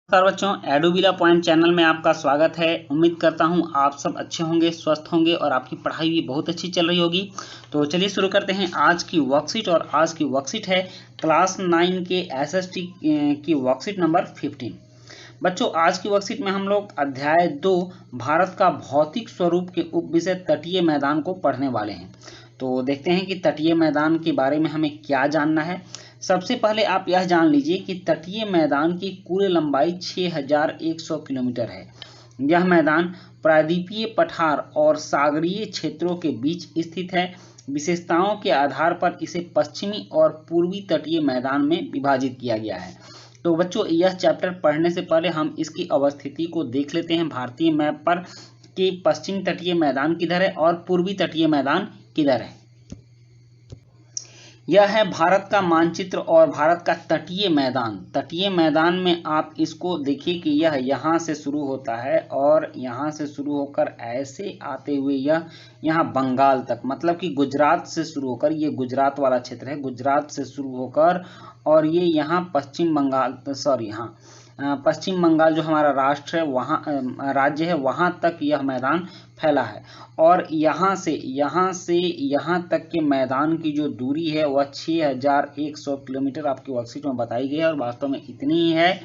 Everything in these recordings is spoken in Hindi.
नमस्कार बच्चों, एडुविला पॉइंट चैनल में आपका स्वागत है। उम्मीद करता हूं आप सब अच्छे होंगे, स्वस्थ होंगे और आपकी पढ़ाई भी बहुत अच्छी चल रही होगी। तो चलिए शुरू करते हैं आज की वर्कशीट। और आज की वर्कशीट है क्लास 9 के एसएसटी की वर्कशीट नंबर 15। बच्चों, आज की वर्कशीट में हम लोग अध्याय 2 भारत का भौतिक स्वरूप के उपविषय तटीय मैदान को पढ़ने वाले हैं। तो देखते हैं कि तटीय मैदान के बारे में हमें क्या जानना है। सबसे पहले आप यह जान लीजिए कि तटीय मैदान की कुल लंबाई 6100 किलोमीटर है। यह मैदान प्रायद्वीपीय पठार और सागरीय क्षेत्रों के बीच स्थित है। विशेषताओं के आधार पर इसे पश्चिमी और पूर्वी तटीय मैदान में विभाजित किया गया है। तो बच्चों, यह चैप्टर पढ़ने से पहले हम इसकी अवस्थिति को देख लेते हैं भारतीय मैप पर कि पश्चिम तटीय मैदान किधर है और पूर्वी तटीय मैदान किधर है। यह है भारत का मानचित्र और भारत का तटीय मैदान। तटीय मैदान में आप इसको देखिए कि यह यहाँ से शुरू होता है और यहाँ से शुरू होकर ऐसे आते हुए यह यहाँ बंगाल तक, मतलब कि गुजरात से शुरू होकर, ये गुजरात वाला क्षेत्र है, गुजरात से शुरू होकर और ये यहाँ पश्चिम बंगाल जो हमारा राष्ट्र है, वहाँ राज्य है, वहाँ तक यह मैदान फैला है। और यहाँ से यहाँ तक के मैदान की जो दूरी है वह 6100 किलोमीटर आपकी वर्कशीट में बताई गई है और वास्तव में इतनी ही है।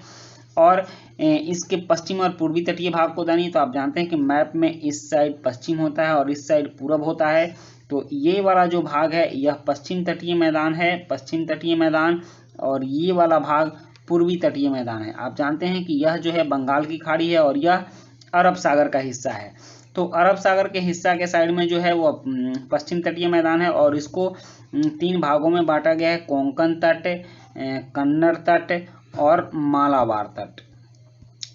और इसके पश्चिम और पूर्वी तटीय भाग को जानिए तो आप जानते हैं कि मैप में इस साइड पश्चिम होता है और इस साइड पूरब होता है। तो ये वाला जो भाग है यह पश्चिम तटीय मैदान है, पश्चिम तटीय मैदान, और ये वाला भाग पूर्वी तटीय मैदान है। आप जानते हैं कि यह जो है बंगाल की खाड़ी है और यह अरब सागर का हिस्सा है। तो अरब सागर के हिस्सा के साइड में जो है वो पश्चिम तटीय मैदान है और इसको 3 भागों में बांटा गया है: कोंकण तट, कन्नड़ तट और मालाबार तट।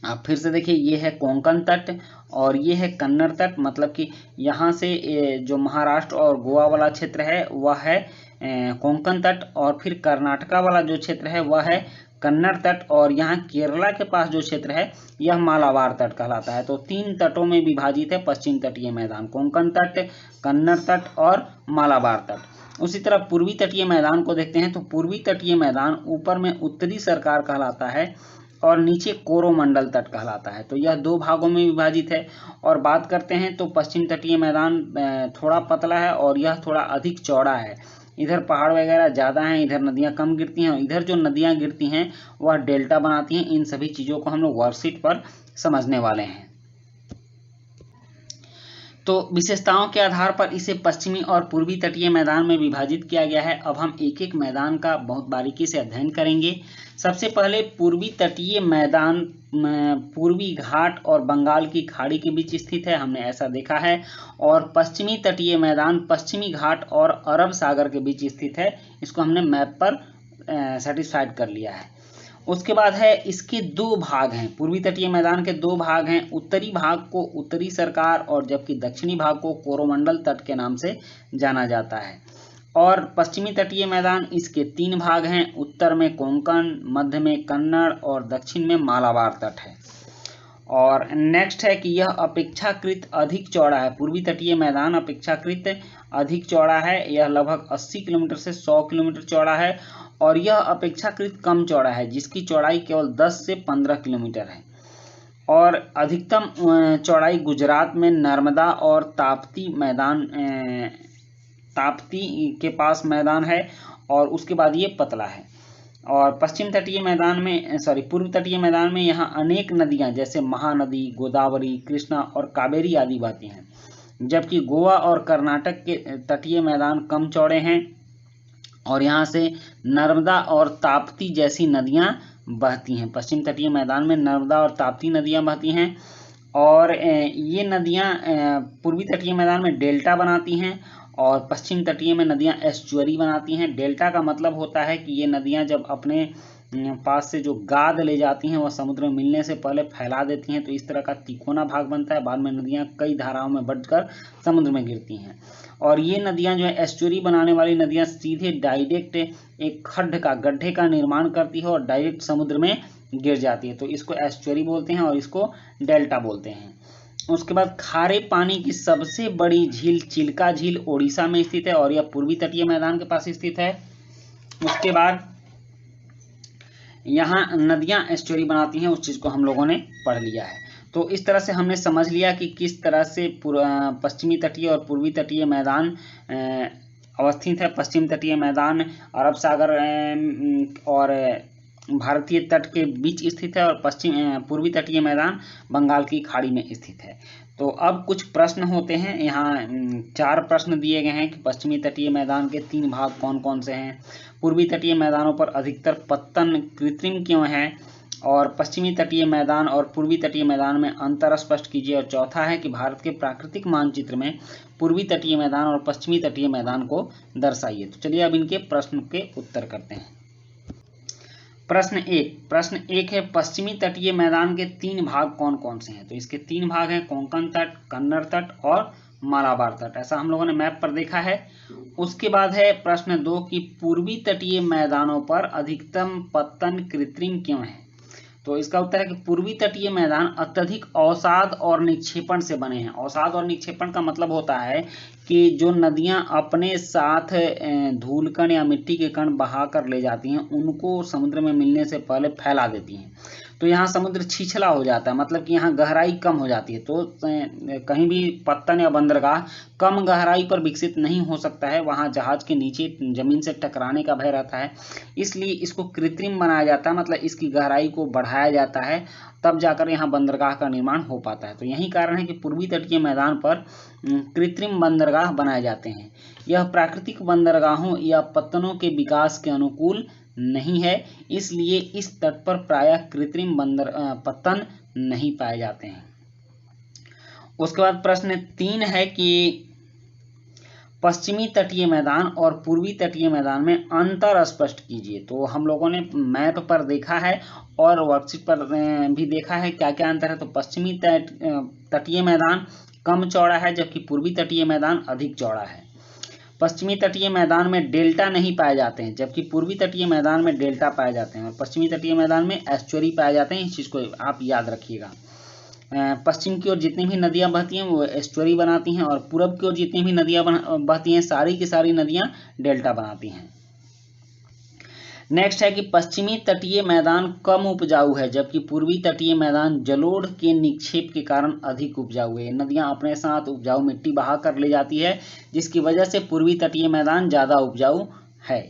आप फिर से देखिए, ये है कोंकण तट और ये है कन्नड़ तट, मतलब कि यहाँ से जो महाराष्ट्र और गोवा वाला क्षेत्र है वह है कोंकण तट, और फिर कर्नाटका वाला जो क्षेत्र है वह है कन्नड़ तट, और यहाँ केरला के पास जो क्षेत्र है यह मालाबार तट कहलाता है। तो 3 तटों में विभाजित है पश्चिम तटीय मैदान: कोंकण तट, कन्नड़ तट और मालाबार तट। उसी तरह पूर्वी तटीय मैदान को देखते हैं तो पूर्वी तटीय मैदान ऊपर में उत्तरी सरकार कहलाता है और नीचे कोरोमंडल तट कहलाता है। तो यह 2 भागों में विभाजित है। और बात करते हैं तो पश्चिम तटीय मैदान थोड़ा पतला है और यह थोड़ा अधिक चौड़ा है। इधर पहाड़ वगैरह ज़्यादा हैं, इधर नदियाँ कम गिरती हैं और इधर जो नदियाँ गिरती हैं वह डेल्टा बनाती हैं। इन सभी चीज़ों को हम लोग वर्कशीट पर समझने वाले हैं। तो विशेषताओं के आधार पर इसे पश्चिमी और पूर्वी तटीय मैदान में विभाजित किया गया है। अब हम एक एक मैदान का बहुत बारीकी से अध्ययन करेंगे। सबसे पहले पूर्वी तटीय मैदान पूर्वी घाट और बंगाल की खाड़ी के बीच स्थित है, हमने ऐसा देखा है। और पश्चिमी तटीय मैदान पश्चिमी घाट और अरब सागर के बीच स्थित है, इसको हमने मैप पर सेटिस्फाइड कर लिया है। उसके बाद है इसके 2 भाग हैं, पूर्वी तटीय मैदान के 2 भाग हैं। उत्तरी भाग को उत्तरी सरकार और जबकि दक्षिणी भाग को कोरोमंडल तट के नाम से जाना जाता है। और पश्चिमी तटीय मैदान इसके 3 भाग हैं: उत्तर में कोंकण, मध्य में कन्नड़ और दक्षिण में मालाबार तट है। और नेक्स्ट है कि यह अपेक्षाकृत अधिक चौड़ा है। पूर्वी तटीय मैदान अपेक्षाकृत अधिक चौड़ा है, यह लगभग 80 किलोमीटर से 100 किलोमीटर चौड़ा है। और यह अपेक्षाकृत कम चौड़ा है, जिसकी चौड़ाई केवल 10 से 15 किलोमीटर है। और अधिकतम चौड़ाई गुजरात में नर्मदा और ताप्ती के पास मैदान है और उसके बाद ये पतला है। और पश्चिम तटीय मैदान में पूर्व तटीय मैदान में यहाँ अनेक नदियाँ जैसे महानदी, गोदावरी, कृष्णा और कावेरी आदि बहती हैं। जबकि गोवा और कर्नाटक के तटीय मैदान कम चौड़े हैं और यहाँ से नर्मदा और ताप्ती जैसी नदियाँ बहती हैं। पश्चिम तटीय मैदान में नर्मदा और ताप्ती नदियाँ बहती हैं और ये नदियाँ पूर्वी तटीय मैदान में डेल्टा बनाती हैं और पश्चिम तटीय में नदियाँ एस्चुअरी बनाती हैं। डेल्टा का मतलब होता है कि ये नदियाँ जब अपने पास से जो गाद ले जाती हैं वह समुद्र में मिलने से पहले फैला देती हैं, तो इस तरह का तिकोना भाग बनता है। बाद में नदियाँ कई धाराओं में बढ़कर समुद्र में गिरती हैं। और ये नदियाँ जो है एस्चुअरी बनाने वाली नदियाँ सीधे डायरेक्ट एक गड्ढे का निर्माण करती है और डायरेक्ट समुद्र में गिर जाती है, तो इसको एस्चुअरी बोलते हैं और इसको डेल्टा बोलते हैं। उसके बाद खारे पानी की सबसे बड़ी झील चिल्का झील ओडिशा में स्थित है और यह पूर्वी तटीय मैदान के पास स्थित है। उसके बाद यहाँ नदियाँ एस्चुअरी बनाती हैं, उस चीज़ को हम लोगों ने पढ़ लिया है। तो इस तरह से हमने समझ लिया कि किस तरह से पश्चिमी तटीय और पूर्वी तटीय मैदान अवस्थित है। पश्चिम तटीय मैदान अरब सागर और भारतीय तट के बीच स्थित है और पूर्वी तटीय मैदान बंगाल की खाड़ी में स्थित है। तो अब कुछ प्रश्न होते हैं, यहाँ 4 प्रश्न दिए गए हैं कि पश्चिमी तटीय मैदान के 3 भाग कौन कौन से हैं, पूर्वी तटीय मैदानों पर अधिकतर पत्तन कृत्रिम क्यों है, और पश्चिमी तटीय मैदान और पूर्वी तटीय मैदान में अंतर स्पष्ट कीजिए, और चौथा है कि भारत के प्राकृतिक मानचित्र में पूर्वी तटीय मैदान और पश्चिमी तटीय मैदान को दर्शाइए। तो चलिए अब इनके प्रश्न के उत्तर करते हैं। प्रश्न एक है पश्चिमी तटीय मैदान के 3 भाग कौन कौन से हैं। तो इसके 3 भाग हैं, कोंकण तट, कन्नड़ तट और मालाबार तट, ऐसा हम लोगों ने मैप पर देखा है। उसके बाद है प्रश्न 2 कि पूर्वी तटीय मैदानों पर अधिकतम पत्तन कृत्रिम क्यों है। तो इसका उत्तर है कि पूर्वी तटीय मैदान अत्यधिक अवसाद और निक्षेपण से बने हैं। अवसाद और निक्षेपण का मतलब होता है कि जो नदियां अपने साथ धूल कण या मिट्टी के कण बहा कर ले जाती हैं, उनको समुद्र में मिलने से पहले फैला देती हैं। तो यहाँ समुद्र छिछला हो जाता है, मतलब कि यहाँ गहराई कम हो जाती है। तो कहीं भी पत्तन या बंदरगाह कम गहराई पर विकसित नहीं हो सकता है, वहाँ जहाज के नीचे जमीन से टकराने का भय रहता है। इसलिए इसको कृत्रिम बनाया जाता है, मतलब इसकी गहराई को बढ़ाया जाता है, तब जाकर यहाँ बंदरगाह का निर्माण हो पाता है। तो यही कारण है कि पूर्वी तटीय मैदान पर कृत्रिम बंदरगाह बनाए जाते हैं। यह प्राकृतिक बंदरगाहों या पत्तनों के विकास के अनुकूल नहीं है, इसलिए इस तट पर प्रायः कृत्रिम पत्तन नहीं पाए जाते हैं। उसके बाद प्रश्न 3 है कि पश्चिमी तटीय मैदान और पूर्वी तटीय मैदान में अंतर स्पष्ट कीजिए। तो हम लोगों ने मैप पर देखा है और वर्कशीट पर भी देखा है क्या क्या अंतर है। तो पश्चिमी तटीय मैदान कम चौड़ा है, जबकि पूर्वी तटीय मैदान अधिक चौड़ा है। पश्चिमी तटीय मैदान में डेल्टा नहीं पाए जाते हैं, जबकि पूर्वी तटीय मैदान में डेल्टा पाए जाते हैं, और पश्चिमी तटीय मैदान में एस्चुअरी पाए जाते हैं। इस चीज़ को आप याद रखिएगा। पश्चिम की ओर जितनी भी नदियां बहती हैं वो एस्चुअरी बनाती हैं, और पूरब की ओर जितनी भी नदियां बहती हैं सारी की सारी नदियां डेल्टा बनाती हैं। नेक्स्ट है कि पश्चिमी तटीय मैदान कम उपजाऊ है, जबकि पूर्वी तटीय मैदान जलोढ़ के निक्षेप के कारण अधिक उपजाऊ है। नदियां अपने साथ उपजाऊ मिट्टी बहा कर ले जाती है, जिसकी वजह से पूर्वी तटीय मैदान ज़्यादा उपजाऊ है।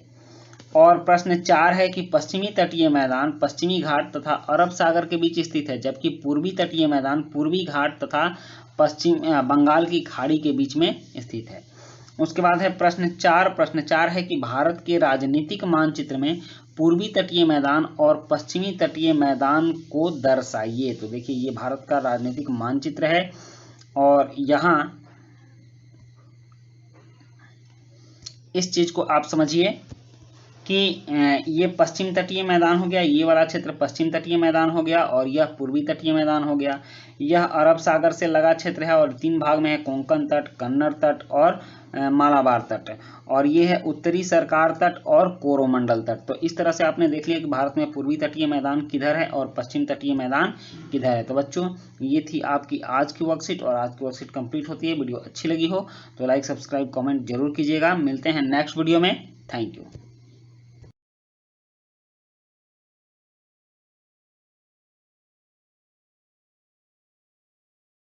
और प्रश्न 4 है कि पश्चिमी तटीय मैदान पश्चिमी घाट तथा अरब सागर के बीच स्थित है, जबकि पूर्वी तटीय मैदान पूर्वी घाट तथा बंगाल की खाड़ी के बीच में स्थित है। उसके बाद है प्रश्न 4 है कि भारत के राजनीतिक मानचित्र में पूर्वी तटीय मैदान और पश्चिमी तटीय मैदान को दर्शाइए। तो देखिए ये भारत का राजनीतिक मानचित्र है, और यहाँ इस चीज को आप समझिए कि ये पश्चिम तटीय मैदान हो गया, ये वाला क्षेत्र पश्चिम तटीय मैदान हो गया, और यह पूर्वी तटीय मैदान हो गया। यह अरब सागर से लगा क्षेत्र है और 3 भाग में है, कोंकण तट, कन्नड़ तट और मालाबार तट, और ये है उत्तरी सरकार तट और कोरोमंडल तट। तो इस तरह से आपने देख लिया कि भारत में पूर्वी तटीय मैदान किधर है और पश्चिम तटीय मैदान किधर है। तो बच्चों ये थी आपकी आज की वर्कशीट, और आज की वर्कशीट कंप्लीट होती है। वीडियो अच्छी लगी हो तो लाइक, सब्सक्राइब, कमेंट जरूर कीजिएगा। मिलते हैं नेक्स्ट वीडियो में। Thank you.